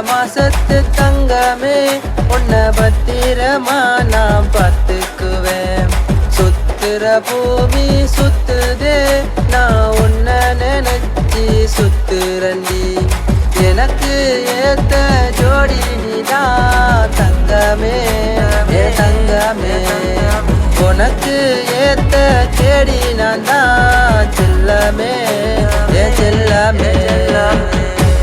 மாசத்து தங்கமே உன்னை பத்திரமா நான் பார்த்துக்குவேன். சுத்துற பூமி சுத்துதே நான் உன்னை நினைச்சி சுத்துறண்டி. எனக்கு ஏத்த ஜோடி நீதான் தங்கமே ஏ தங்கமே. உனக்கு ஏத்த கேடி நான் தான் செல்லமே ஏ செல்லமே.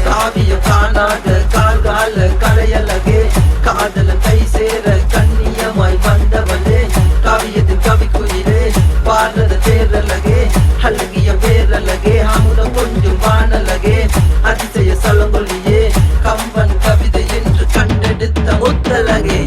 காவியம் காணாத கால்கால கலையழகே காதல கை சேர கண்ணியமாய் வந்தவளே. காவியத்தின் கவிக்குயிலே பாடுறத தேரலகே அழகிய பேரழகே அமுதம் கொஞ்சம் வானலகே அதிசய சலங்கொல்லியே கம்பன் கவிதை என்று கண்டெடுத்த முத்தலகே.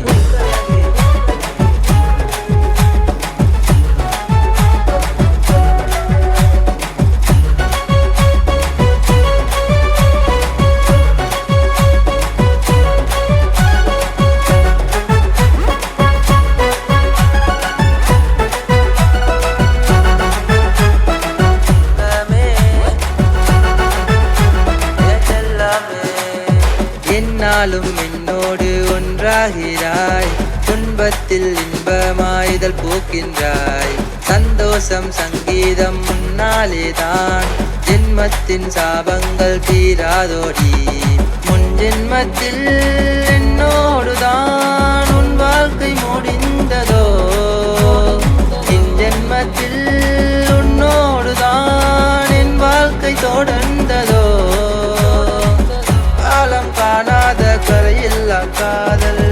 என்னாலும் என்னோடு ஒன்றாகிறாய். துன்பத்தில் இன்பமாயுதல் போக்கின்றாய். சந்தோஷம் சங்கீதம் முன்னாலேதான். ஜென்மத்தின் சாபங்கள் தீராதோடி. முன் ஜென்மத்தில் என்னோடுதான் உன் வாழ்க்கை முடிந்ததோ. என் ஜென்மத்தில் உன்னோடுதான் என் வாழ்க்கை தொடர்ந்ததோ. காலம் காணாத கரையில்லா காதல்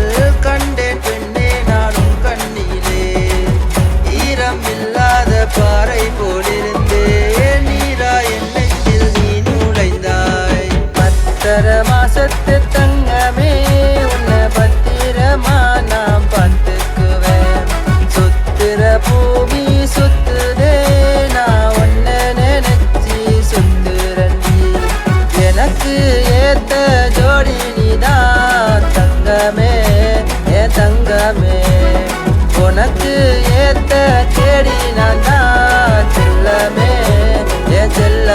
கண்டேன் பெண்ணே நானும் கண்ணிலே. ஈரம் இல்லாத பாறை போலிருந்தே நீரா என் நெஞ்சில் நீ நுழைந்தாய். பத்தர மாசத்து தங்கமே உன்னை பத்திரமா நான் பார்த்துக்குவேன். சுத்துற பூமி சுத்துதே நான் உன்னை நினைச்சி சுத்துறண்டி. எனக்கு ஏத்த ஜோடி நீதான் தங்கமே ஏ தங்கமே. உனக்கு ஏத்த கேடி நான் தான் செல்லமே ஏ செல்ல.